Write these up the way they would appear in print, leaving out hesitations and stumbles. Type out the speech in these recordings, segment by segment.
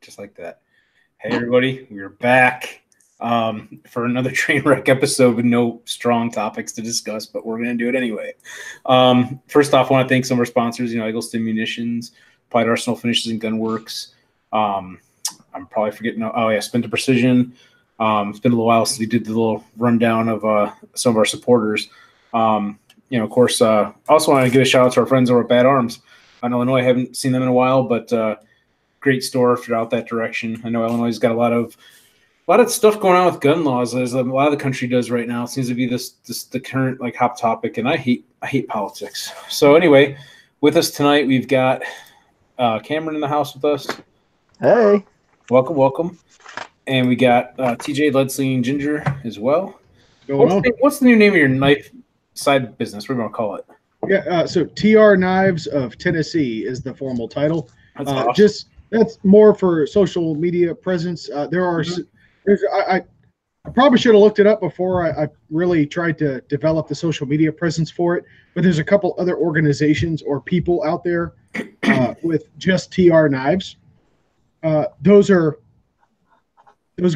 just like that. Hey, everybody, we're back for another train wreck episode with no strong topics to discuss, but we're going to do it anyway. First off, I want to thank some of our sponsors, Eggleston Munitions, Applied Arsenal Finishes and Gunworks. I'm probably forgetting. Oh, yeah, Spin to Precision. It's been a little while since we did the little rundown of some of our supporters. Of course, I also want to give a shout out to our friends over at Bad Arms in Illinois. I haven't seen them in a while, but great store throughout that direction. I know Illinois has got a lot of stuff going on with gun laws, as a lot of the country does right now. It seems to be the current hot topic, and I hate politics. So anyway, with us tonight we've got Cameron in the house with us. Hey, welcome. And we got TJ Ledsling Ginger as well. What's the new name of your knife side business? What do you want to call it? Yeah, so TR Knives of Tennessee is the formal title. That's awesome. That's more for social media presence. I probably should have looked it up before I really tried to develop the social media presence for it. But there's a couple other organizations or people out there with just TR Knives. Those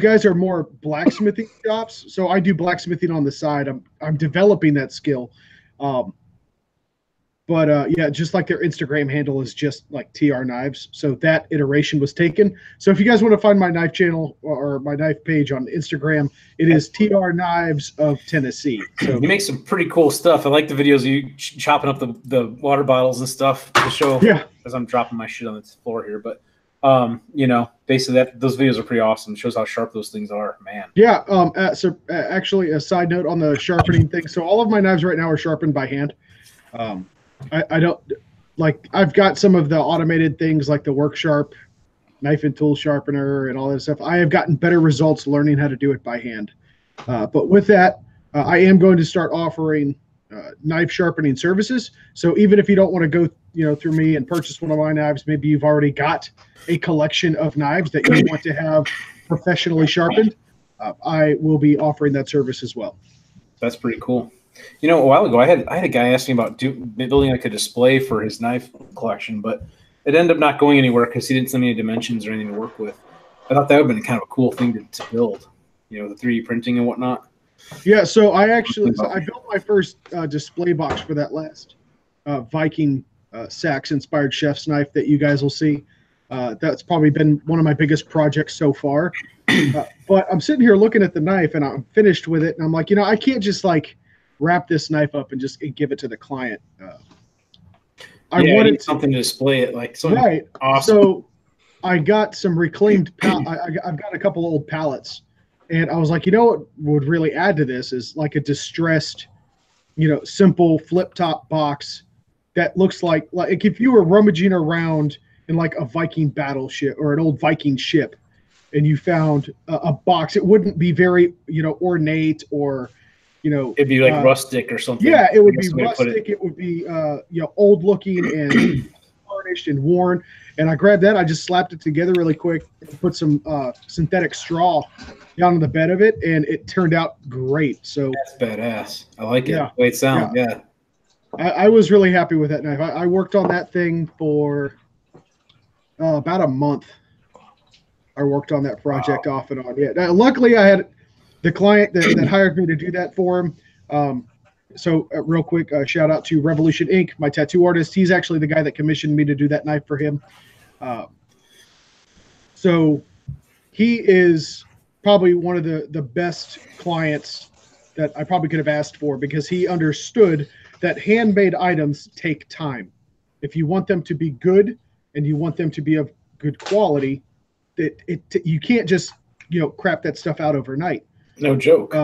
guys are more blacksmithing shops. So I do blacksmithing on the side. I'm developing that skill. But just like their Instagram handle is just like TR Knives. So that iteration was taken. So if you guys want to find my knife channel or my knife page on Instagram, it is TR Knives of Tennessee. So you make some pretty cool stuff. I like the videos of you chopping up the water bottles and stuff to show as I'm dropping my shit on the floor here. But, basically those videos are pretty awesome. It shows how sharp those things are, man. Yeah. Actually, a side note on the sharpening thing. So all of my knives right now are sharpened by hand. I don't I've got some of the automated things like the Work Sharp knife and tool sharpener and all that stuff. I have gotten better results learning how to do it by hand. But with that, I am going to start offering knife sharpening services. So even if you don't want to go, through me and purchase one of my knives, maybe you've already got a collection of knives that you want to have professionally sharpened. I will be offering that service as well. That's pretty cool. A while ago, I had a guy asking about building a display for his knife collection, but it ended up not going anywhere because he didn't send me any dimensions or anything to work with. I thought that would have been kind of a cool thing to build, the 3D printing and whatnot. Yeah, so I built my first display box for that last Viking Sax-inspired chef's knife that you guys will see. That's probably been one of my biggest projects so far. But I'm sitting here looking at the knife, and I'm finished with it, and I'm like, I can't just wrap this knife up and just give it to the client. I wanted something to display it, right. Awesome. So I got some reclaimed I've got a couple old pallets, and I was like, what would really add to this is a distressed, simple flip top box that looks like if you were rummaging around in a Viking battleship or an old Viking ship, and you found a box, it wouldn't be very ornate or it'd be rustic or something. Yeah, it would be rustic. It would be old looking and tarnished and worn. And I grabbed that. I just slapped it together really quick, put some synthetic straw down on the bed of it, and it turned out great. So that's badass. I like it. The way it sounds. Yeah. I was really happy with that knife. I worked on that thing for about a month. I worked on that project off and on. Yeah. Now, luckily, I had the client that hired me to do that for him. So real quick, shout out to Revolution Inc., my tattoo artist. He's actually the guy that commissioned me to do that knife for him. So he is probably one of the best clients that I probably could have asked for, because he understood that handmade items take time. If you want them to be good and you want them to be of good quality, you can't just crap that stuff out overnight. No joke.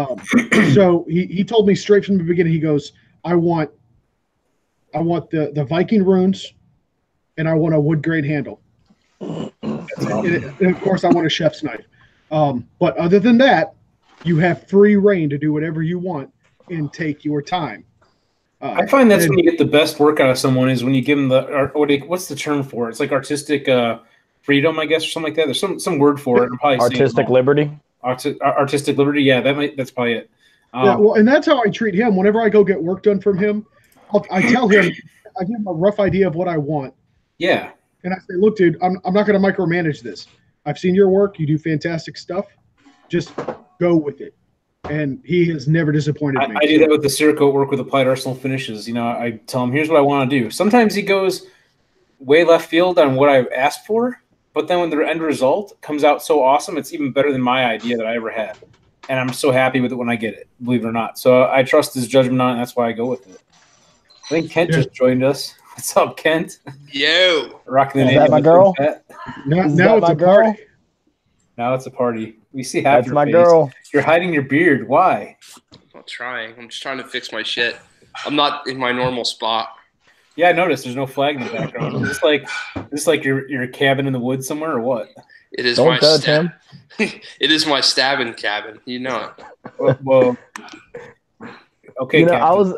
So he told me straight from the beginning. He goes, I want the Viking runes, and I want a wood grain handle. And of course, I want a chef's knife. But other than that, you have free reign to do whatever you want and take your time. I find that's when you get the best work out of someone, is when you give them what's the term for it? It's like artistic freedom, I guess, or something like that. There's some word for it. I'm probably artistic liberty. Artistic liberty, yeah, that's probably it. Well, and that's how I treat him. Whenever I go get work done from him, I tell him, I give him a rough idea of what I want. Yeah. And I say, look, dude, I'm not going to micromanage this. I've seen your work. You do fantastic stuff. Just go with it. And he has never disappointed me. I do that with the Cerakote work with Applied Arsenal Finishes. I tell him, here's what I want to do. Sometimes he goes way left field on what I've asked for, but then when the end result comes out so awesome, it's even better than my idea that I ever had. And I'm so happy with it when I get it, believe it or not. So I trust his judgment on it, and that's why I go with it. I think Kent just joined us. What's up, Kent? Yo. Rocking the Is name. that my girl? Now it's a party. Now it's a party. We see half your my face. Girl. You're hiding your beard. Why? I'm trying. I'm just trying to fix my shit. I'm not in my normal spot. Yeah, I noticed there's no flag in the background. Is this like your cabin in the woods somewhere or what? It is Don't judge him. It is my stabbing cabin. You know it. Well, okay, You know, Captain.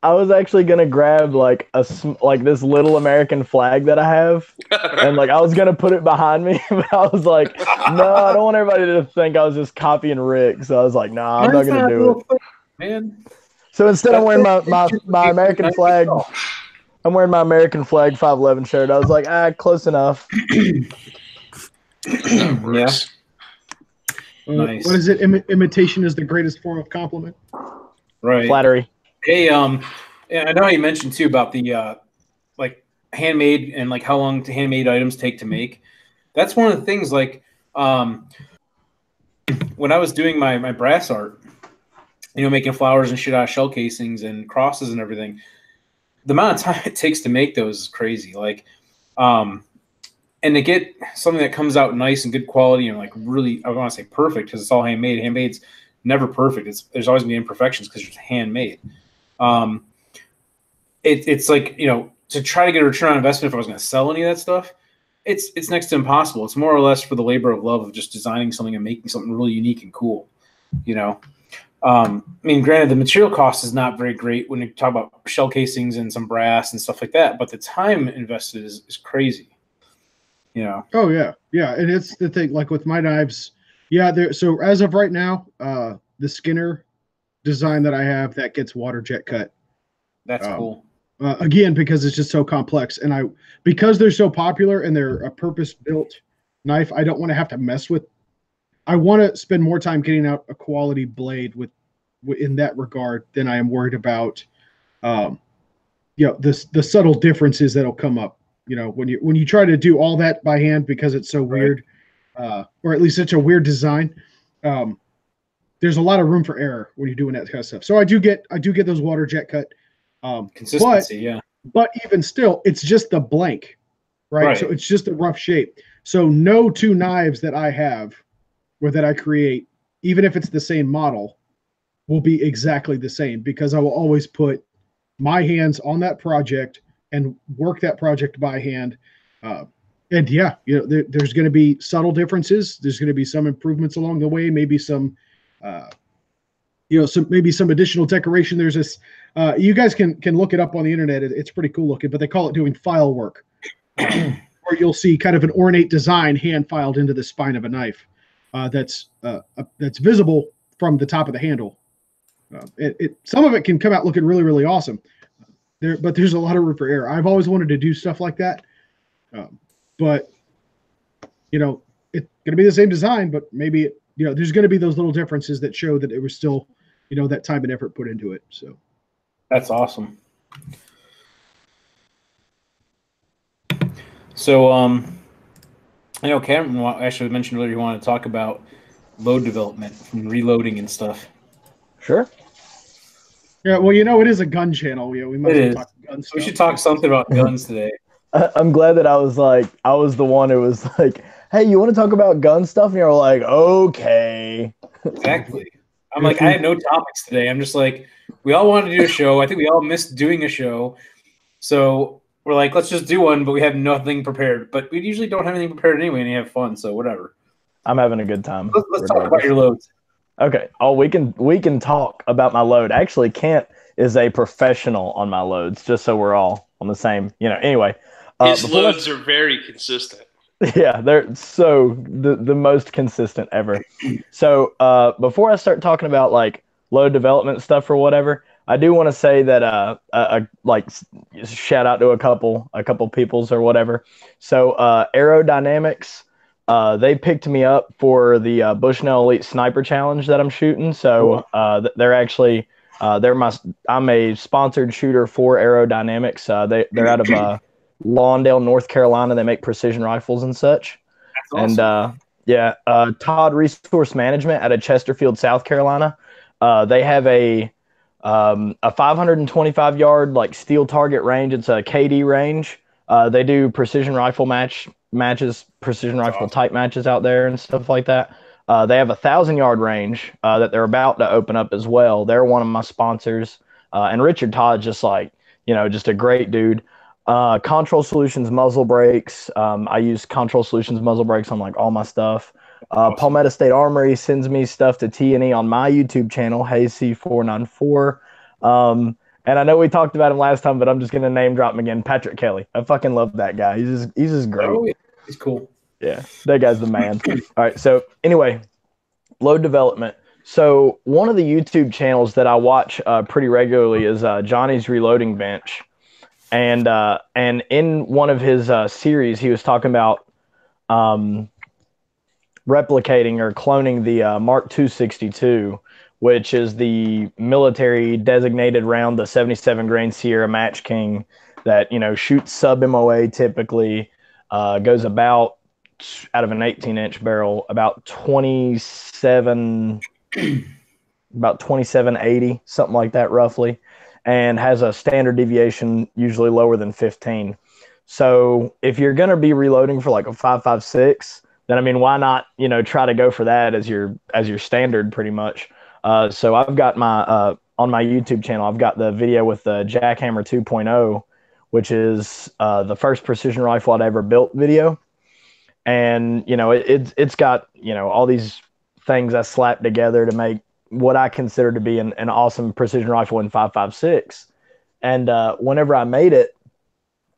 I was actually gonna grab like this little American flag that I have, and like I was gonna put it behind me, but I was like, no, I don't want everybody to think I was just copying Rick. So I was like, nah, I'm not gonna do it. Man. So instead, I'm wearing my American flag. I'm wearing my American flag 511 shirt. I was like, close enough. That works. Nice. What is it? Imitation is the greatest form of compliment. Right. Flattery. Hey, I know you mentioned too about the like handmade and like how long handmade items take to make. That's one of the things. Like when I was doing my brass art, making flowers and shit out of shell casings and crosses and everything, the amount of time it takes to make those is crazy. Like, and to get something that comes out nice and good quality and like really, I want to say perfect because it's all handmade. Handmade's never perfect. There's always gonna be imperfections because it's handmade. It's like, to try to get a return on investment if I was going to sell any of that stuff, it's next to impossible. It's more or less for the labor of love of just designing something and making something really unique and cool. Granted, the material cost is not very great when you talk about shell casings and some brass and stuff like that, but the time invested is crazy. Oh yeah, and it's the thing. Like with my knives, so as of right now, the Skinner design that I have that gets water jet cut. That's cool. Again, because it's just so complex, and because they're so popular and they're a purpose-built knife, I don't want to have to mess with. I want to spend more time getting out a quality blade in that regard than I am worried about, the subtle differences that'll come up. When you try to do all that by hand because it's so weird, or at least such a weird design. There's a lot of room for error when you're doing that kind of stuff. So I do get those water jet cut. Consistency, but even still, it's just the blank, right? So it's just a rough shape. So no two knives that I have or that I create, even if it's the same model, will be exactly the same because I will always put my hands on that project and work that project by hand. There's going to be subtle differences. There's going to be some improvements along the way, maybe some some additional decoration. There's this, you guys can look it up on the internet. It's pretty cool looking, but they call it doing file work, where you'll see kind of an ornate design hand filed into the spine of a knife that's visible from the top of the handle. Some of it can come out looking really, really awesome. But there's a lot of room for error. I've always wanted to do stuff like that, but it's going to be the same design, but maybe there's going to be those little differences that show that it was still, that time and effort put into it. So that's awesome. So, Cameron actually mentioned earlier you wanted to talk about load development and reloading and stuff. Sure. Yeah, well, it is a gun channel. We might as well talk gun stuff. We should talk something about guns today. I'm glad that I was the one who was like, hey, you want to talk about gun stuff? And you're like, okay. Exactly. I'm like, I had no topics today. I'm just like, we all wanted to do a show. I think we all missed doing a show. So we're like, let's just do one, but we have nothing prepared. But we usually don't have anything prepared anyway, and you have fun, so whatever. I'm having a good time. Let's talk about your loads. Okay. Oh, we can talk about my load. Actually, Kent is a professional on my loads, just so we're all on the same, anyway. His loads are very consistent. Yeah, they're so the most consistent ever. So before I start talking about like load development stuff or whatever, I do want to say that like shout out to a couple peoples or whatever. So Aerodynamics They picked me up for the Bushnell Elite Sniper Challenge that I'm shooting. So they're actually I'm a sponsored shooter for Aerodynamics. They're out of Lawndale, North Carolina. They make precision rifles and such. That's awesome. And Todd Resource Management out of Chesterfield, South Carolina. They have a 525 yard like steel target range. It's a KD range. They do precision rifle matches, precision rifle type matches out there and stuff like that. They have 1,000 yard range that they're about to open up as well. They're one of my sponsors. And Richard Todd's just like, just a great dude. Control Solutions muzzle brakes. I use Control Solutions muzzle brakes on like all my stuff. Palmetto State Armory sends me stuff to T&E on my YouTube channel, HeyC494. And I know we talked about him last time, but I'm just gonna name drop him again. Patrick Kelly. I fucking love that guy. He's just great. Oh, yeah. He's cool. Yeah, that guy's the man. All right, so anyway, load development. So one of the YouTube channels that I watch pretty regularly is Johnny's Reloading Bench, and in one of his series, he was talking about replicating or cloning the Mark 262, which is the military designated round, the 77 grain Sierra Match King that, shoots sub MOA typically, goes about out of an 18-inch barrel, about 2780, something like that roughly, and has a standard deviation usually lower than 15. So if you're going to be reloading for like a 5.56, then I mean, why not, try to go for that as your standard pretty much. So I've got my on my YouTube channel, I've got the video with the Jackhammer 2.0, which is the first precision rifle I'd ever built video. And, it's got, all these things I slapped together to make what I consider to be an awesome precision rifle in 5.56. And whenever I made it,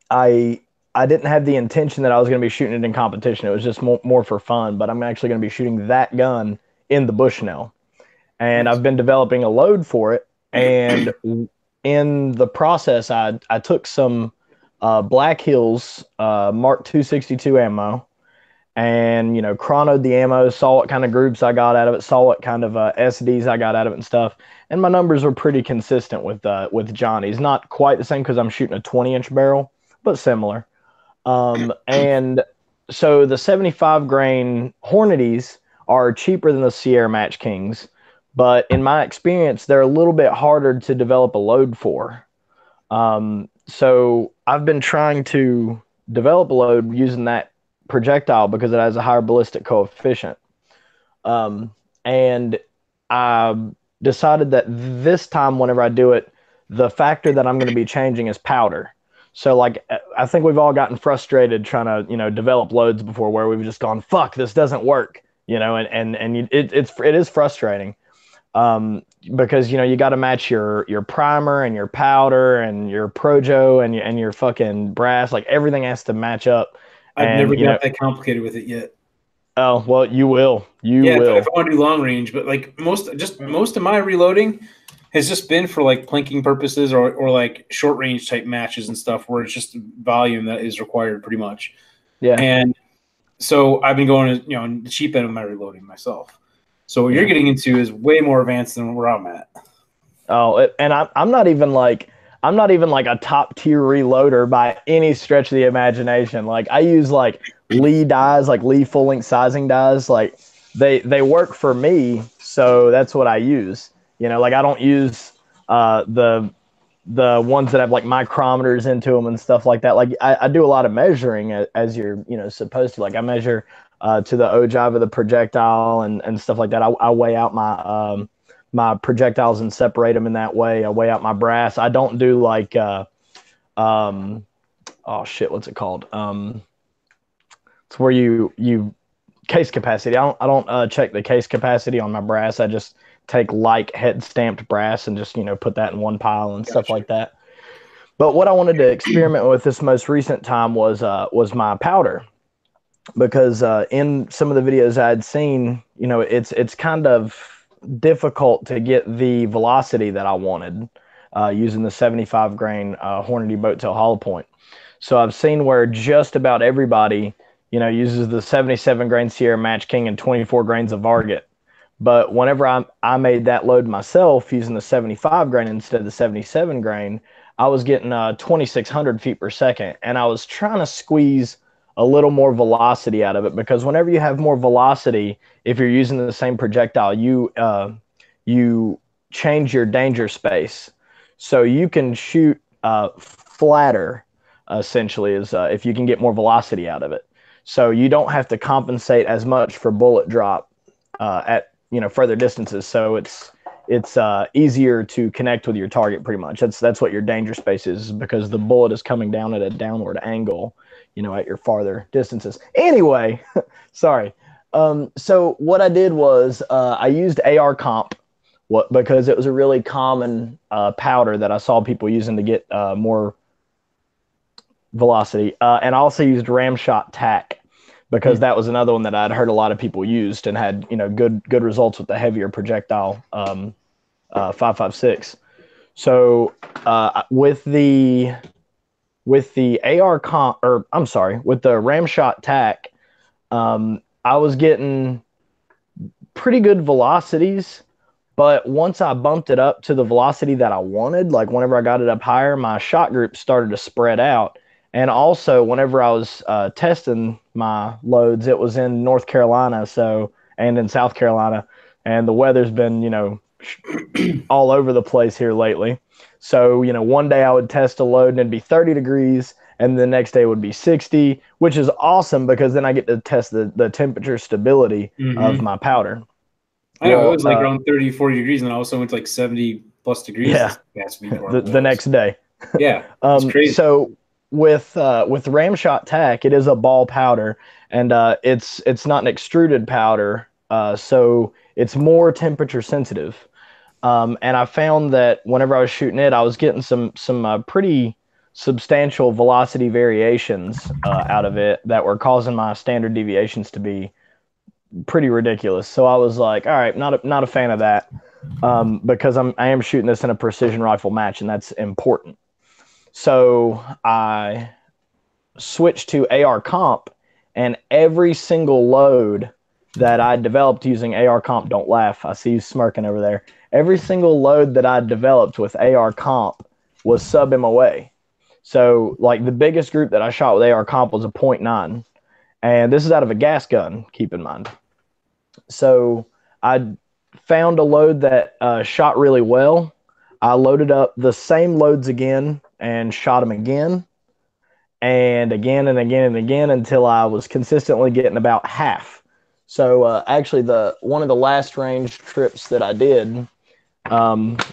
I didn't have the intention that I was going to be shooting it in competition. It was just more for fun, but I'm actually going to be shooting that gun in the Bushnell. And I've been developing a load for it. And in the process, I took some Black Hills Mark 262 ammo and, chronoed the ammo, saw what kind of groups I got out of it, saw what kind of SDs I got out of it and stuff. And my numbers were pretty consistent with Johnny's. Not quite the same because I'm shooting a 20-inch barrel, but similar. And so the 75 grain Hornadies are cheaper than the Sierra Match Kings. But in my experience, they're a little bit harder to develop a load for. So I've been trying to develop a load using that projectile because it has a higher ballistic coefficient. And I decided that this time, whenever I do it, the factor that I'm going to be changing is powder. So like, I think we've all gotten frustrated trying to, develop loads before where we've just gone, fuck, this doesn't work, and it is frustrating. Because you got to match your primer and your powder and your Projo and your fucking brass, like everything has to match up. I've never got that complicated with it yet. Oh well, you will. You will. If I want to do long range, but like most of my reloading has just been for like plinking purposes or like short range type matches and stuff where it's just volume that is required pretty much. Yeah. And so I've been going on the cheap end of my reloading myself. So what you're getting into is way more advanced than where I'm at. Oh, and I'm not even like a top tier reloader by any stretch of the imagination. Like I use like Lee dies, like Lee full length sizing dies. Like they work for me, so that's what I use. Like I don't use the ones that have like micrometers into them and stuff like that. Like I do a lot of measuring as you're supposed to. Like I measure to the ogive of the projectile and stuff like that. I weigh out my projectiles and separate them in that way. I weigh out my brass. I don't do like oh shit, what's it called? It's where you case capacity. I don't check the case capacity on my brass. I just take like head stamped brass and just put that in one pile and stuff like that. But what I wanted to experiment with this most recent time was my powder. Because in some of the videos I had seen, it's kind of difficult to get the velocity that I wanted using the 75 grain Hornady boat tail hollow point. So I've seen where just about everybody uses the 77 grain Sierra Match King and 24 grains of Varget. But whenever I made that load myself using the 75 grain instead of the 77 grain, I was getting 2,600 feet per second. And I was trying to squeeze a little more velocity out of it, because whenever you have more velocity, if you're using the same projectile, you change your danger space. So you can shoot flatter, essentially, is if you can get more velocity out of it. So you don't have to compensate as much for bullet drop at further distances. So it's easier to connect with your target. Pretty much that's what your danger space is, because the bullet is coming down at a downward angle, at your farther distances. Anyway, sorry. So what I did was I used AR comp because it was a really common powder that I saw people using to get more velocity, and I also used ram shot tack, because that was another one that I'd heard a lot of people used and had good results with the heavier projectile 5.56. So with the AR comp, or I'm sorry, with the ram shot tack, I was getting pretty good velocities. But once I bumped it up to the velocity that I wanted, like whenever I got it up higher, my shot group started to spread out. And also, whenever I was testing my loads, it was in North Carolina, and in South Carolina, and the weather's been, all over the place here lately. So, one day I would test a load and it'd be 30 degrees, and the next day would be 60, which is awesome, because then I get to test the temperature stability of my powder. I know, it was like around 30, 40 degrees, and then also went to like 70 plus degrees. Yeah, the next day. Yeah, it's crazy. So with ram shot tack, it is a ball powder, and it's not an extruded powder, so it's more temperature sensitive. And I found that whenever I was shooting it, I was getting some pretty substantial velocity variations out of it that were causing my standard deviations to be pretty ridiculous. So I was like, all right, not a fan of that, because I am shooting this in a precision rifle match, and that's important. So I switched to AR comp, and every single load that I developed using AR comp, don't laugh, I see you smirking over there. Every single load that I developed with AR comp was sub MOA. So like the biggest group that I shot with AR comp was a 0.9. And this is out of a gas gun, keep in mind. So I found a load that shot really well. I loaded up the same loads again and shot them again and again and again and again until I was consistently getting about half. So actually, one of the last range trips that I did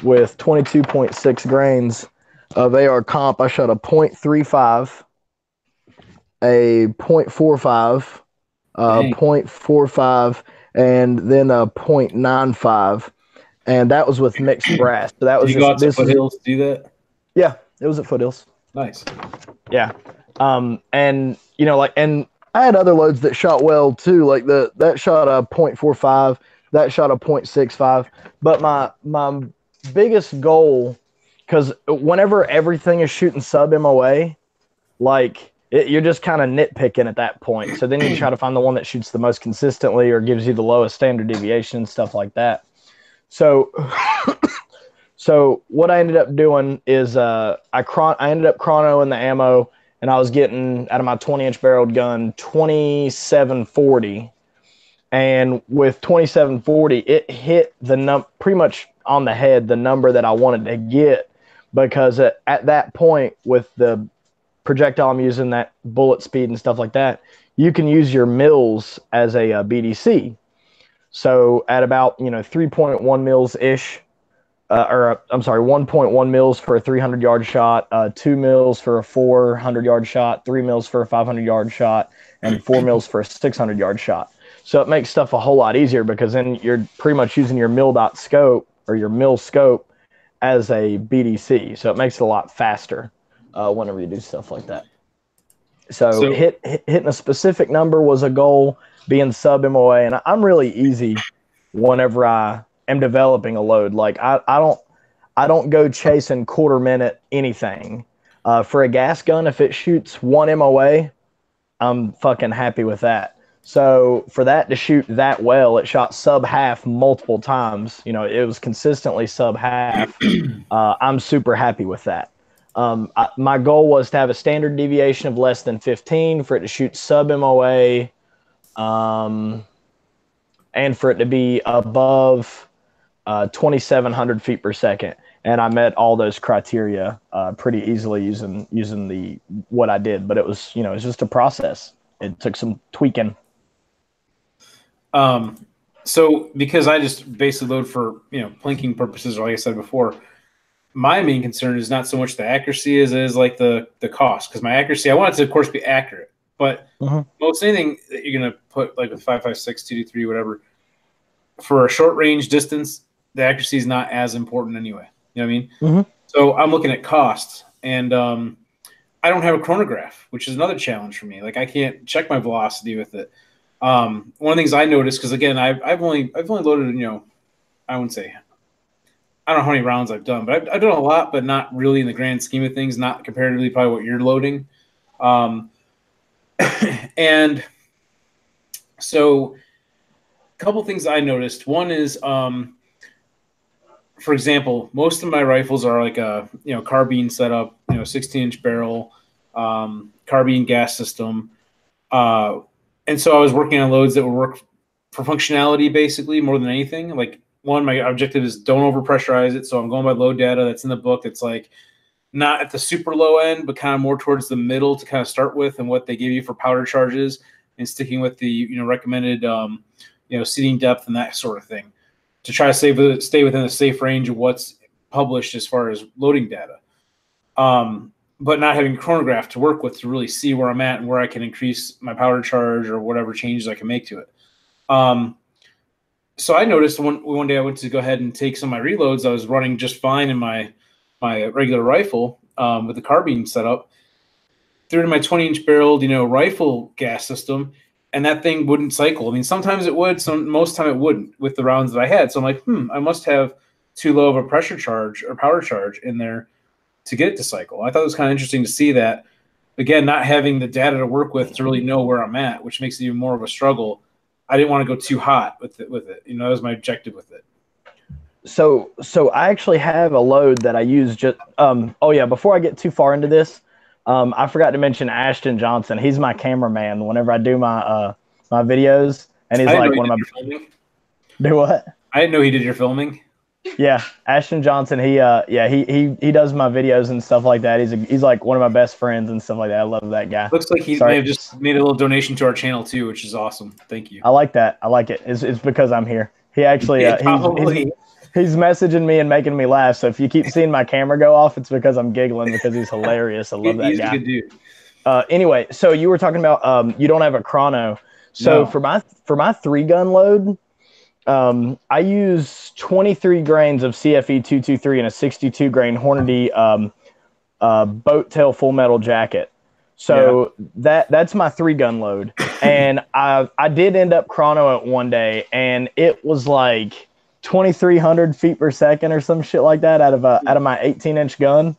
with 22.6 grains of AR comp, I shot a 0.35, a 0.45, 0.45, and then a 0.95, and that was with mixed brass. So that was Did you go out to Foothills to do that? Yeah, it was at Foothills. Nice. Yeah, and and I had other loads that shot well too. Like that shot a 0.45, that shot a 0.65. But my biggest goal, because whenever everything is shooting sub MOA, like you're just kind of nitpicking at that point. So then you try to find the one that shoots the most consistently or gives you the lowest standard deviation, stuff like that. So what I ended up doing is I ended up chronoing the ammo, and I was getting out of my 20-inch barreled gun 2740. And with 2740, it hit pretty much on the head, the number that I wanted to get, because at that point with the projectile I'm using, that bullet speed and stuff like that, you can use your mils as a BDC. So at about 3.1 mils ish, 1.1 mils for a 300-yard shot, 2 mils for a 400-yard shot, 3 mils for a 500-yard shot, and 4 mils for a 600-yard shot. So it makes stuff a whole lot easier, because then you're pretty much using your mil dot scope or your mil scope as a BDC. So it makes it a lot faster whenever you do stuff like that. So hitting a specific number was a goal, being sub MOA, and I'm really easy whenever I am developing a load. Like I don't go chasing quarter minute anything. For a gas gun, if it shoots 1 MOA, I'm fucking happy with that. So for that to shoot that well, it shot sub half multiple times. You know, it was consistently sub half. I'm super happy with that. My goal was to have a standard deviation of less than 15 for it to shoot sub MOA, and for it to be above 2,700 feet per second. And I met all those criteria pretty easily using the what I did. But it was, you know, it's just a process. It took some tweaking. So because I just basically load for, you know, plinking purposes, or like I said before, my main concern is not so much the accuracy as it is like the cost. Because my accuracy, I want it to, of course, be accurate. But most anything that you're going to put, like with 5.56, 223, whatever, for a short range distance, the accuracy is not as important anyway. You know what I mean? So I'm looking at costs, and I don't have a chronograph, which is another challenge for me. Like I can't check my velocity with it. One of the things I noticed, because again, I've only loaded, you know, I wouldn't say, I don't know how many rounds I've done, but I've done a lot, but not really in the grand scheme of things, not comparatively probably what you're loading. And so a couple things I noticed. One is, for example, most of my rifles are like a, you know, carbine setup, you know, 16-inch barrel, carbine gas system. And so I was working on loads that would work for functionality basically more than anything. Like one, my objective is don't overpressurize it. So I'm going by load data that's in the book. It's like not at the super low end, but kind of more towards the middle to kind of start with, and what they give you for powder charges, and sticking with the, you know, recommended, you know, seating depth and that sort of thing, to try to stay within a safe range of what's published as far as loading data. But not having a chronograph to work with to really see where I'm at and where I can increase my powder charge or whatever changes I can make to it. So I noticed one day I went to go ahead and take some of my reloads. I was running just fine in my regular rifle with the carbine setup, threw it in my 20-inch barreled, you know, rifle gas system, and that thing wouldn't cycle. I mean, sometimes it would, most time it wouldn't with the rounds that I had. So I'm like, I must have too low of a pressure charge or power charge in there to get it to cycle. I thought it was kind of interesting to see that. Again, not having the data to work with to really know where I'm at, which makes it even more of a struggle. I didn't want to go too hot with it. You know, that was my objective with it. So I actually have a load that I use just, oh yeah, before I get too far into this, I forgot to mention Ashton Johnson. He's my cameraman whenever I do my my videos, and he's like one of my filming. Do what? I didn't know he did your filming. Yeah, Ashton Johnson. He does my videos and stuff like that. He's like one of my best friends and stuff like that. I love that guy. Looks like he may have just made a little donation to our channel too, which is awesome. Thank you. I like that. I like it. It's because I'm here. He actually he's messaging me and making me laugh. So if you keep seeing my camera go off, it's because I'm giggling, because he's hilarious. I love that he's guy. A good dude. Anyway, so you were talking about you don't have a chrono. So for my 3-gun load, I use 23 grains of CFE 223 and a 62 grain Hornady boat tail full metal jacket. So that's my 3-gun load. And I did end up chrono it one day, and it was like 2,300 feet per second or some shit like that out of my 18-inch gun.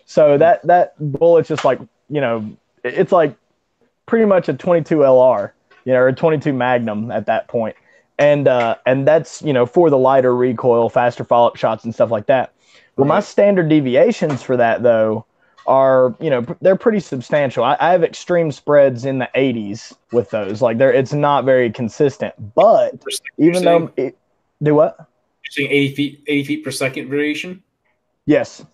So that bullet's just like, you know, it's like pretty much a 22 LR, you know, or a 22 Magnum at that point. And that's, you know, for the lighter recoil, faster follow-up shots and stuff like that. Well, my standard deviations for that, though, are, you know, they're pretty substantial. I have extreme spreads in the 80s with those. Like, it's not very consistent. But even though do what? You're saying 80 feet per second variation? Yes.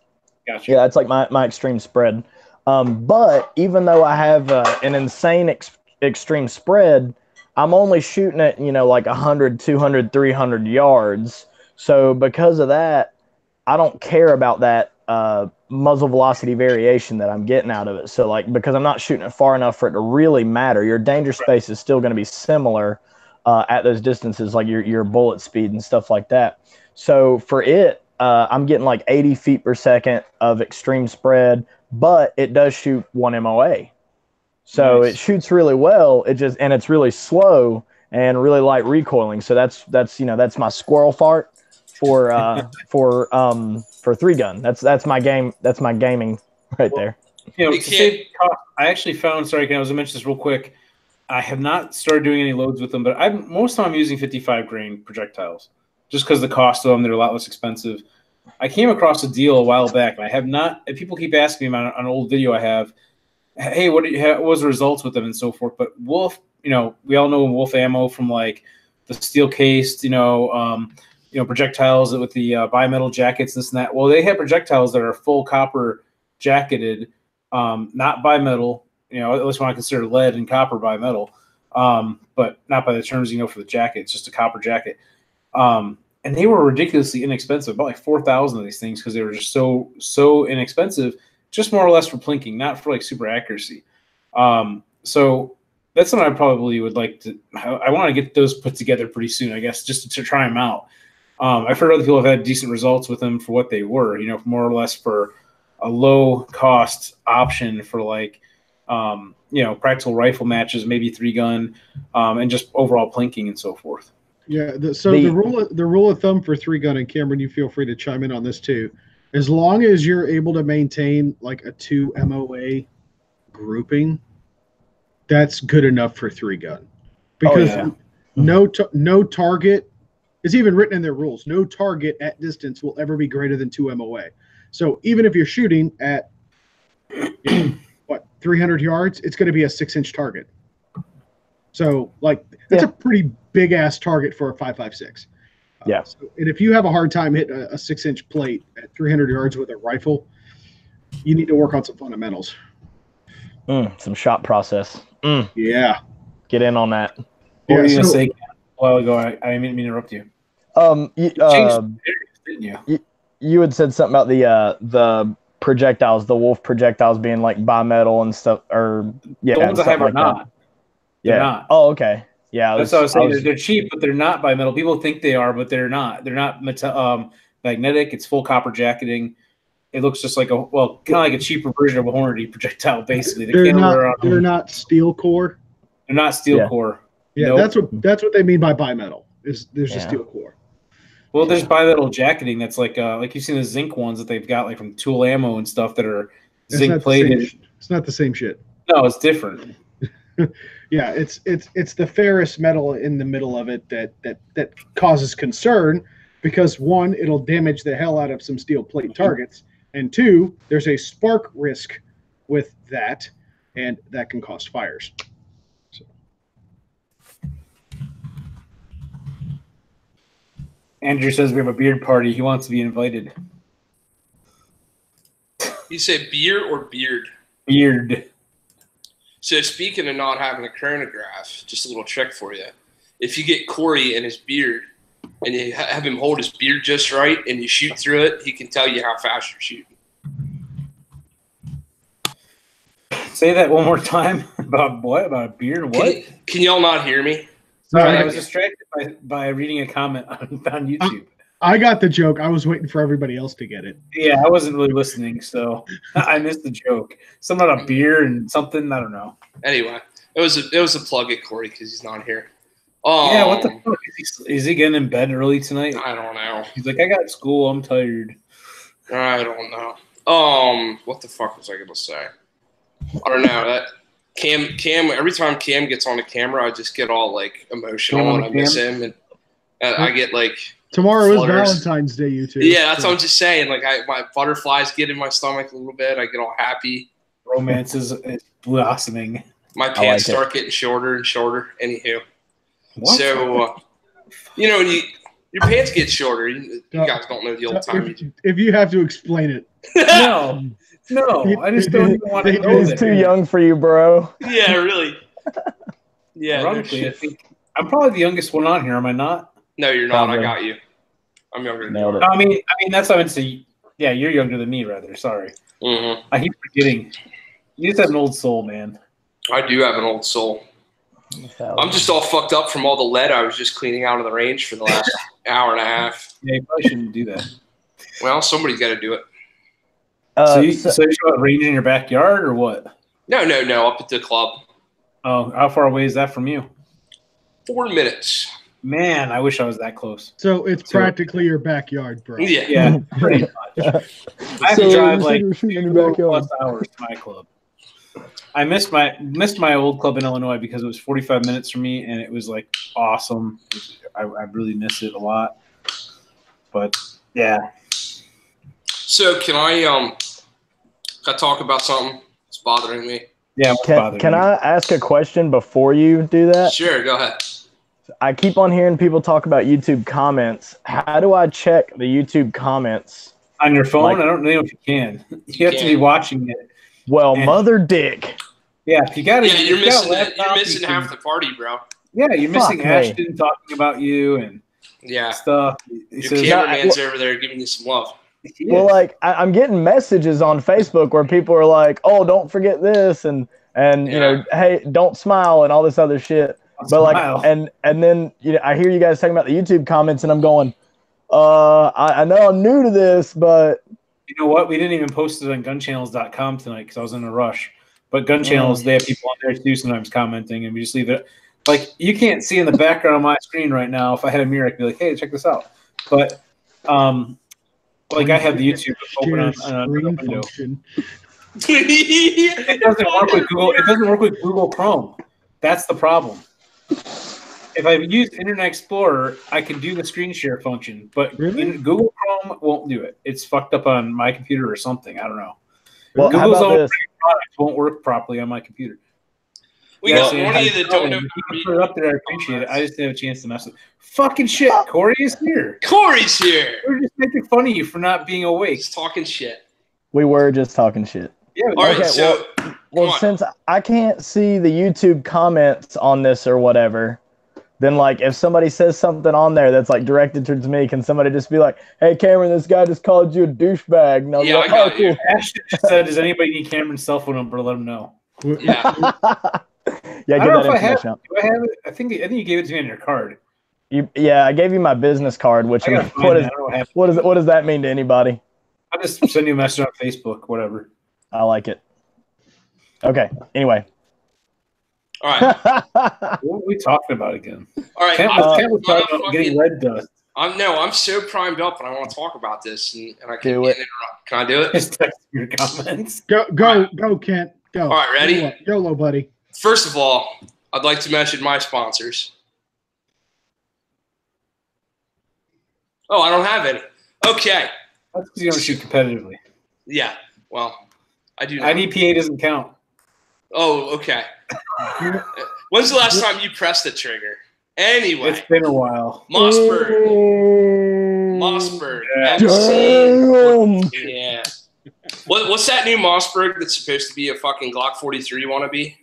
Gotcha. Yeah, that's like my extreme spread. But even though I have an insane extreme spread, I'm only shooting at, you know, like 100, 200, 300 yards. So because of that, I don't care about that muzzle velocity variation that I'm getting out of it. So, like, because I'm not shooting it far enough for it to really matter, your danger space is still going to be similar at those distances, like your bullet speed and stuff like that. So for it, I'm getting like 80 feet per second of extreme spread, but it does shoot 1 MOA. So It shoots really well. And it's really slow and really light recoiling. So that's you know, that's my squirrel fart for 3-gun. That's my game. That's my gaming right there. You know, to save cost, I actually found. Sorry, can I mention this real quick? I have not started doing any loads with them, but most of the time I'm using 55 grain projectiles, just because the cost of them, they're a lot less expensive. I came across a deal a while back, and I have not. And people keep asking me on an old video I have, hey, what was the results with them and so forth. But Wolf, we all know Wolf ammo from like the steel cased, projectiles with the bimetal jackets, this and that. Well, they have projectiles that are full copper jacketed, not bimetal. At least when I consider lead and copper bimetal, but not by the terms for the jacket. It's just a copper jacket. And they were ridiculously inexpensive, about like 4,000 of these things, because they were just so inexpensive, just more or less for plinking, not for like super accuracy. So that's something I probably would like to. I want to get those put together pretty soon, I guess, just to try them out. I've heard other people have had decent results with them for what they were, more or less for a low cost option for like, practical rifle matches, maybe 3-gun, and just overall plinking and so forth. Yeah. The rule of thumb for 3-gun, and Cameron, you feel free to chime in on this too. As long as you're able to maintain like a 2 MOA grouping, that's good enough for 3-gun. Because no target is even written in their rules. No target at distance will ever be greater than 2 MOA. So even if you're shooting at 300 yards, it's going to be a 6-inch target. So like that's a pretty big ass target for a 5.56. Yeah. And if you have a hard time hitting a 6-inch plate at 300 yards with a rifle, you need to work on some fundamentals. Some shot process. Yeah. Get in on that. What were you going to say a while ago? I didn't mean to interrupt you. You didn't you? You had said something about the projectiles, the Wolf projectiles being like bimetal and stuff, or the ones I have are not. They're not. Oh, okay. Yeah, that's what I was saying. They're cheap, but they're not bimetal. People think they are, but they're not. They're not magnetic. It's full copper jacketing. It looks just like kind of like a cheaper version of a Hornady projectile, basically. They're not steel core. They're not steel core. Yeah, nope. That's what they mean by bimetal. There's a steel core. Well, there's bimetal jacketing that's like you've seen the zinc ones that they've got like from Tool Ammo and stuff that are zinc plated. It's not the same shit. No, it's different. Yeah, it's the ferrous metal in the middle of it that causes concern, because 1, it'll damage the hell out of some steel plate targets, and 2, there's a spark risk with that, and that can cause fires. So. Andrew says we have a beard party. He wants to be invited. You say beer or beard? Beard. So speaking of not having a chronograph, just a little trick for you. If you get Corey and his beard and you have him hold his beard just right and you shoot through it, he can tell you how fast you're shooting. Say that one more time. About what? About a beard? What? Can y'all not hear me? Sorry, I was distracted by reading a comment on YouTube. I got the joke. I was waiting for everybody else to get it. Yeah, I wasn't really listening, so I missed the joke. Something about a beer and something, I don't know. Anyway, it was a plug at Corey because he's not here. Yeah, what the fuck? Is he getting in bed early tonight? I don't know. He's like, I got school. I'm tired. I don't know. What the fuck was I gonna say? I don't know. That Cam. Every time Cam gets on the camera, I just get all like emotional and I miss him, and I get like. Tomorrow is Valentine's Day, you two. Yeah, that's what I'm just saying. Like, my butterflies get in my stomach a little bit. I get all happy. Romance is blossoming. My pants start getting shorter and shorter. Anywho, so your pants get shorter. You guys don't know the old time. If you have to explain it, no, I just don't even want to know. He's too young for you, bro. Yeah, really. Yeah, ironically, I think I'm probably the youngest one on here. Am I not? No, you're not. I got you. I'm younger than you. I mean, that's what I would say. Yeah, you're younger than me, rather. Sorry. Mm-hmm. I keep forgetting. You just have an old soul, man. I do have an old soul. I'm just all fucked up from all the lead I was just cleaning out of the range for the last hour and a half. Yeah, you probably shouldn't do that. Well, somebody's got to do it. So you're ranging in your backyard or what? No, up at the club. Oh, how far away is that from you? 4 minutes. Man, I wish I was that close. So it's practically your backyard, bro. Yeah, pretty much. I have to drive like 2+ hours to my club. I missed my old club in Illinois because it was 45 minutes from me, and it was like awesome. I really miss it a lot. But yeah. So can I talk about something that's bothering me? Yeah. Can I ask a question before you do that? Sure, go ahead. I keep on hearing people talk about YouTube comments. How do I check the YouTube comments? On your phone? I don't know if you can. You have to be watching it. Well, mother dick. Yeah, if you got it. Yeah, you're missing half the party, bro. Yeah, you're missing Ashton talking about you and stuff. Your cameraman's over there giving you some love. Well, like I'm getting messages on Facebook where people are like, "Oh, don't forget this," and you know, hey, don't smile and all this other shit. But like, and then I hear you guys talking about the YouTube comments, and I'm going, I know I'm new to this, but you know what? We didn't even post it on gunchannels.com tonight because I was in a rush. But Gun Channels, they have people on there too sometimes commenting, and we just leave it. Like, you can't see in the background on my screen right now. If I had a mirror, I'd be like, hey, check this out. But, like, I have the YouTube open on a window. It doesn't work with Google. It doesn't work with Google Chrome. That's the problem. If I use Internet Explorer, I can do the screen share function, but Google Chrome won't do it. It's fucked up on my computer or something. I don't know. Well, Google's own product won't work properly on my computer. We got one of you that don't know. Put it up there. I appreciate it. I just didn't have a chance to mess with it. Fucking shit. Corey is here. Corey's here. We're just making fun of you for not being awake. He's talking shit. We were just talking shit. Yeah. All right. So, well, since I can't see the YouTube comments on this or whatever, then like if somebody says something on there that's like directed towards me, can somebody just be like, "Hey, Cameron, this guy just called you a douchebag"? And I was like, I got you. Ashton said, "Does anybody need Cameron's cell phone number? Let him know." Yeah. Yeah. I don't know if I have. Do I have it? I think you gave it to me on your card. Yeah, I gave you my business card, which what does that mean to anybody? I'll just send you a message on Facebook, whatever. I like it. Okay. Anyway. All right. What are we talking about again? All right. Ken was talking about getting red dust. I'm so primed up, and I want to talk about this, and I can't do it. Can I do it? Just text your comments. Go, Kent. Go. All right, ready? YOLO, buddy. First of all, I'd like to mention my sponsors. Oh, I don't have any. Okay. That's because you don't shoot competitively. Yeah. Well, I do not. IDPA doesn't count. Oh, okay. When's the last time you pressed the trigger? Anyway. It's been a while. Mossberg. Damn. Yeah. What's that new Mossberg that's supposed to be a fucking Glock 43 wannabe?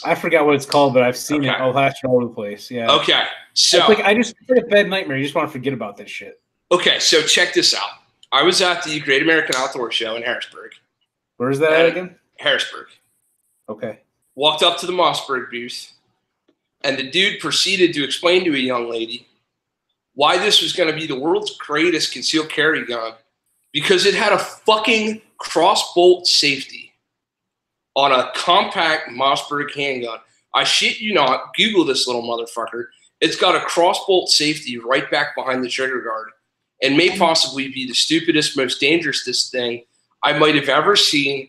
I forgot what it's called, but I've seen it. I'll hash it all over the place. Yeah. Okay. So it's like I just had a bad nightmare. You just want to forget about this shit. Okay, so check this out. I was at the Great American Outdoor Show in Harrisburg. Where is that at again? Harrisburg. Okay. Walked up to the Mossberg booth, and the dude proceeded to explain to a young lady why this was going to be the world's greatest concealed carry gun because it had a fucking cross-bolt safety on a compact Mossberg handgun. I shit you not. Google this little motherfucker. It's got a cross-bolt safety right back behind the trigger guard and may possibly be the stupidest, most dangerous thing I might have ever seen.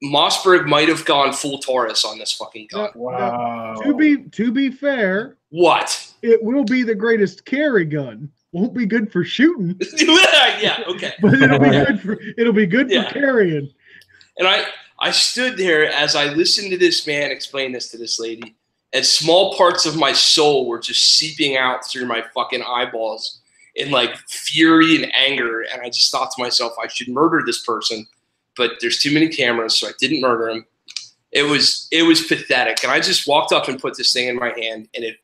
Mossberg might have gone full Taurus on this fucking gun. Wow. To be fair, what? It will be the greatest carry gun. Won't be good for shooting. Yeah, okay. But it'll be good for carrying. And I stood there as I listened to this man explain this to this lady, and small parts of my soul were just seeping out through my fucking eyeballs in like fury and anger. And I just thought to myself, I should murder this person, but there's too many cameras, so I didn't murder him. It was pathetic. And I just walked up and put this thing in my hand, and it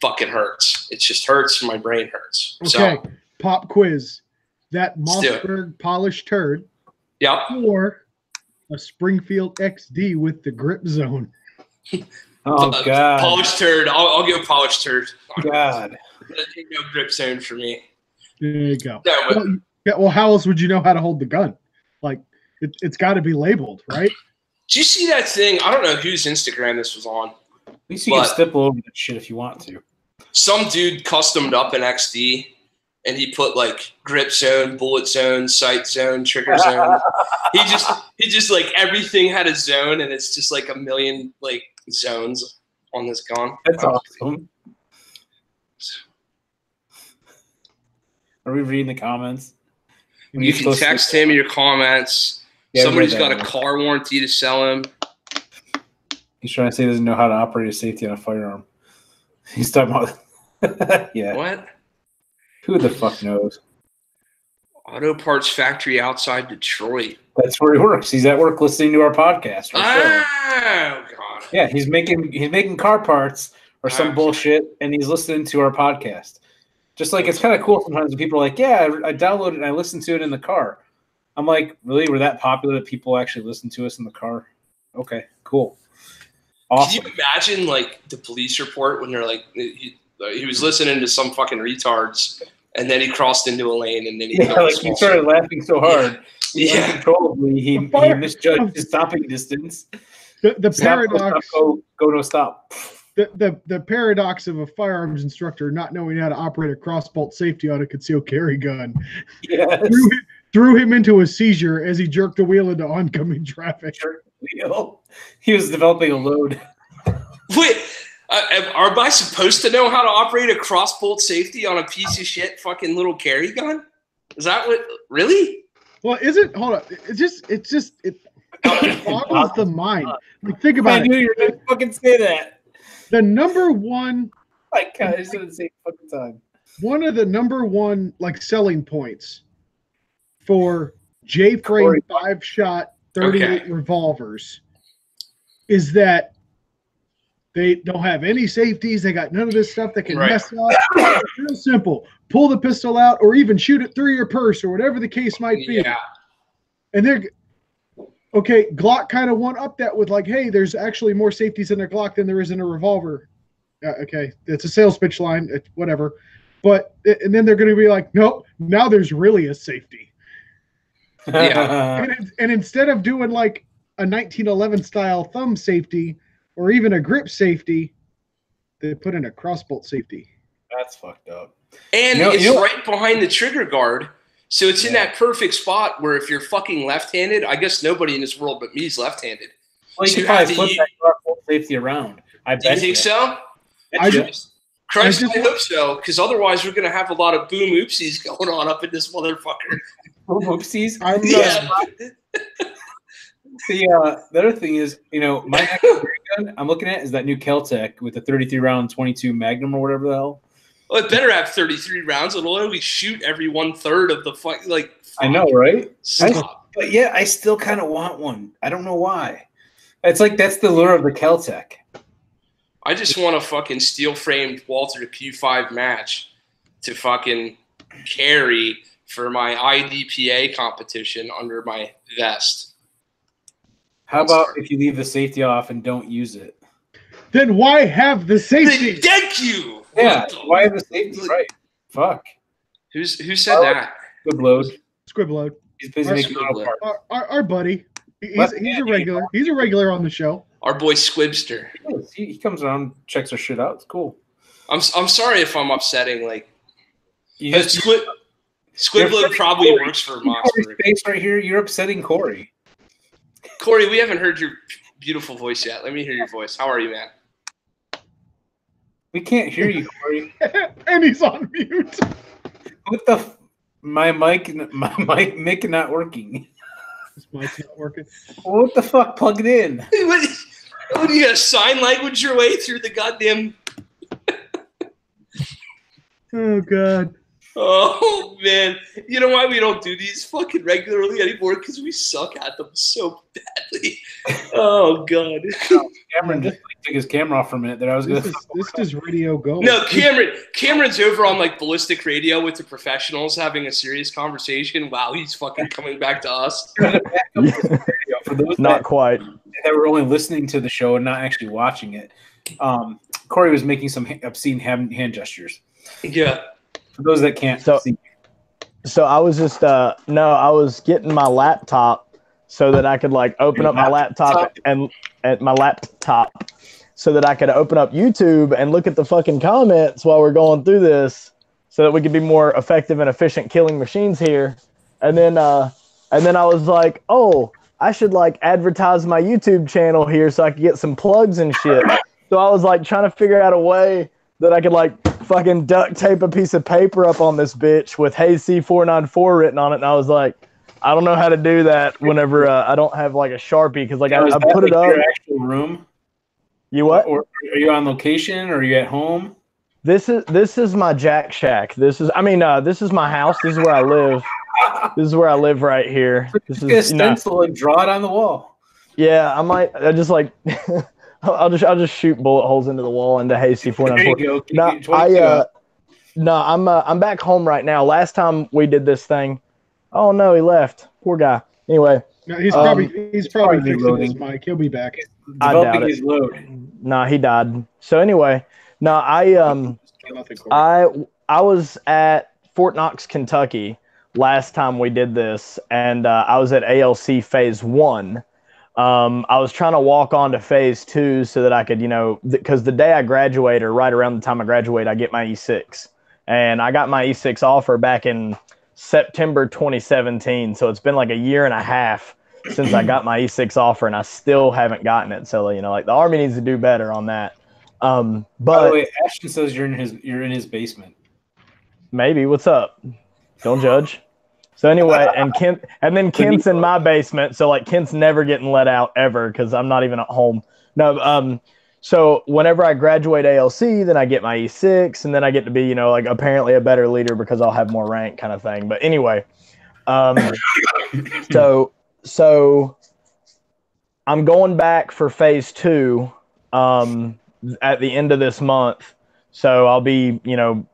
fucking hurts. It just hurts. My brain hurts. Okay, so, pop quiz. That Mossberg polished turd. Yep. Or a Springfield XD with the grip zone. Oh, God. Polished turd. I'll go polished turd. God. No grip zone for me. There you go. No, well, how else would you know how to hold the gun? Like, it's got to be labeled, right? Did you see that thing? I don't know whose Instagram this was on. At least you can stipple over that shit if you want to. Some dude customed up an XD, and he put like grip zone, bullet zone, sight zone, trigger zone. he just like everything had a zone, and it's just like a million like zones on this gun. That's awesome. Are we reading the comments? You can text him your comments. Yeah, somebody's got a car warranty to sell him. He's trying to say he doesn't know how to operate a safety on a firearm. He's talking about yeah. What? Who the fuck knows? Auto parts factory outside Detroit. That's where he works. He's at work listening to our podcast. Oh God. Yeah, he's making car parts or some bullshit, and he's listening to our podcast. Just like it's kind of cool sometimes when people are like, yeah, I downloaded it and I listened to it in the car. I'm like, really? We're that popular that people actually listen to us in the car? Okay, cool. Awesome. Can you imagine like the police report when they're like, he was listening to some fucking retards, and then he crossed into a lane, and then he started laughing so hard, uncontrollably, he misjudged his stopping distance. The paradox. Go no stop. The paradox of a firearms instructor not knowing how to operate a crossbolt safety on a concealed carry gun threw him into a seizure as he jerked the wheel into oncoming traffic. He was developing a load. Wait, am I supposed to know how to operate a crossbolt safety on a piece of shit fucking little carry gun? Is that what? Really? Well, is it? Hold on. It boggles the mind. Like, think about it. I knew you were going to fucking say that. The number one. My God, I just didn't say fucking time. One of the number one selling points for J-frame 5-shot 38 revolvers is that they don't have any safeties. They got none of this stuff that can mess up. It's real simple. Pull the pistol out or even shoot it through your purse or whatever the case might be. Yeah. And they're okay. Glock kind of went up that with hey, there's actually more safeties in a Glock than there is in a revolver. Okay, it's a sales pitch line, whatever. But and then they're going to be like, nope, now there's really a safety. Yeah. And instead of doing a 1911 style thumb safety or even a grip safety, they put in a crossbolt safety. That's fucked up. And it's right behind the trigger guard. So it's in that perfect spot where if you're fucking left-handed, I guess nobody in this world but me is left-handed. Well, you can probably flip that crossbolt safety around. Do you think so? I hope so, because otherwise we're going to have a lot of boom oopsies going on up in this motherfucker. Boom oopsies? The other thing is, my next gun I'm looking at is that new Kel-Tec with the 33-round 22 Magnum or whatever the hell. Well, it better have 33 rounds. It'll only shoot every 1/3 of the fight. I know, right? But yeah, I still kind of want one. I don't know why. It's that's the lure of the Kel-Tec. I just want a fucking steel-framed Walther Q5 match to fucking carry for my IDPA competition under my vest. How about if you leave the safety off and don't use it? Then why have the safety? Thank you. Yeah, why have the safety? Right. Fuck. Who said that? Squibload. He's busy making our buddy. He's a regular. He's a regular on the show. Our boy Squibster. He comes around, checks our shit out. It's cool. I'm sorry if I'm upsetting. Squibload probably works for Mossberg. Face right here. You're upsetting Corey. Corey, we haven't heard your beautiful voice yet. Let me hear your voice. How are you, man? We can't hear you, Corey. And he's on mute. What the? My mic not working. This mic's not working. What the fuck? Plug it in. What do you got? Sign language your way through the goddamn? Oh God. Oh man, you know why we don't do these fucking regularly anymore? Because we suck at them so badly. Oh God. Cameron just took his camera off for a minute. That I was gonna. This is radio go. No, Cameron's over on Ballistic Radio with the professionals having a serious conversation while he's fucking coming back to us. For those not quite. That were only listening to the show and not actually watching it. Corey was making some obscene hand gestures. Yeah. For those that can't see. So I was just I was getting my laptop so that I could open up my laptop and at my laptop so that I could open up YouTube and look at the fucking comments while we're going through this. so that we could be more effective and efficient killing machines here. And then I was like, oh, I should like advertise my YouTube channel here so I could get some plugs and shit. So I was like trying to figure out a way that I could like fucking duct tape a piece of paper up on this bitch with Hey C494 written on it. And I was like, I don't know how to do that whenever I don't have like a Sharpie, because like I put it up. Your actual room? You what? Or are you on location, or are you at home? This is my Jack Shack. This is my house. This is where I live. This is where I live right here. This Get a stencil and draw it on the wall. Yeah, I just like I'll just shoot bullet holes into the wall into Hey C494. There you go. I'm back home right now. Last time we did this thing, oh no, he left. Poor guy. Anyway, no, he's probably fixing his mic. He'll be back. I doubt it. No, he died. So anyway, no, I was at Fort Knox, Kentucky last time we did this, and I was at ALC Phase 1. I was trying to walk on to Phase 2 so that I could, because the day I graduate, or right around the time I graduate, I get my E6. And I got my E6 offer back in September 2017, so it's been like a year and a half since I got my E6 offer, and I still haven't gotten it. So, like the Army needs to do better on that. But by the way, Ashton says you're in his basement. Maybe. What's up? Don't judge. So anyway, and Kent's in my basement, so like Kent's never getting let out ever because I'm not even at home. No, so whenever I graduate ALC, then I get my E6, and then I get to be, like apparently a better leader because I'll have more rank, kind of thing. But anyway, so I'm going back for Phase 2 at the end of this month. So I'll be,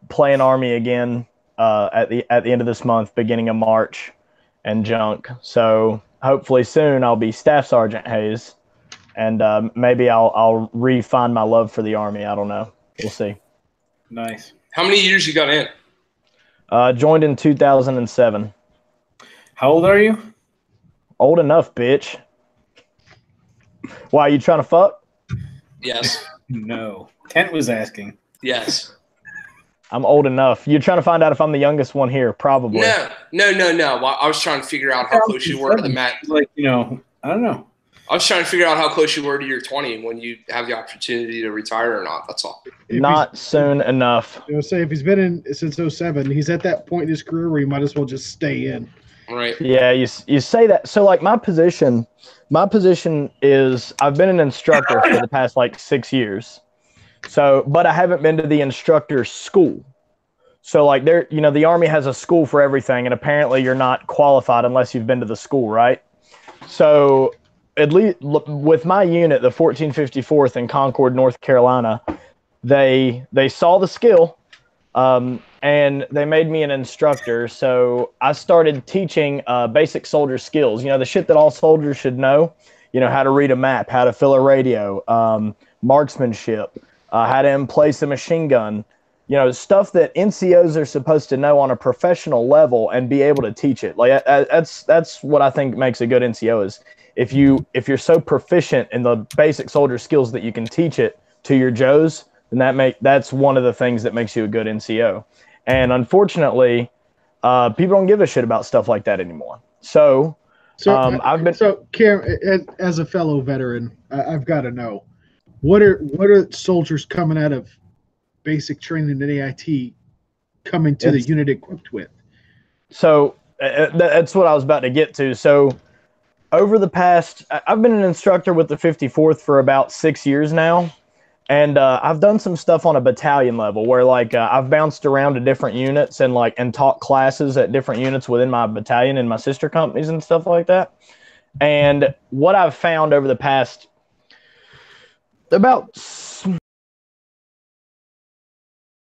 playing Army again at the end of this month, beginning of March, and junk. So hopefully soon I'll be Staff Sergeant Hayes, and maybe I'll re-find my love for the Army. I don't know. We'll see. Nice. How many years you got in? Joined in 2007. How old are you? Old enough, bitch. Why, are you trying to fuck? Yes. No. Kent was asking. Yes. I'm old enough. You're trying to find out if I'm the youngest one here, probably. No. Well, I was trying to figure out how close you were to the mat. Like, I don't know. I was trying to figure out how close you were to your 20 when you have the opportunity to retire or not. That's all. Not soon enough. Say if he's been in since 07, he's at that point in his career where he might as well just stay in. Right. Yeah, you say that. So like my position is I've been an instructor for the past like 6 years. So, but I haven't been to the instructor school. So like the Army has a school for everything, and apparently you're not qualified unless you've been to the school, right? So at least with my unit, the 1454th in Concord, North Carolina, they saw the skill, and they made me an instructor. So I started teaching basic soldier skills, the shit that all soldiers should know, how to read a map, how to fill a radio, marksmanship, how to emplace a machine gun, stuff that NCOs are supposed to know on a professional level and be able to teach it. Like that's what I think makes a good NCO is if you're so proficient in the basic soldier skills that you can teach it to your Joes, then that's one of the things that makes you a good NCO. And unfortunately, people don't give a shit about stuff like that anymore. So Cam, as a fellow veteran, I've got to know what are soldiers coming out of basic training at AIT coming to the unit equipped with? So that's what I was about to get to. So over the past, I've been an instructor with the 54th for about 6 years now. And I've done some stuff on a battalion level where like I've bounced around to different units and taught classes at different units within my battalion and my sister companies and stuff like that. And what I've found over the past about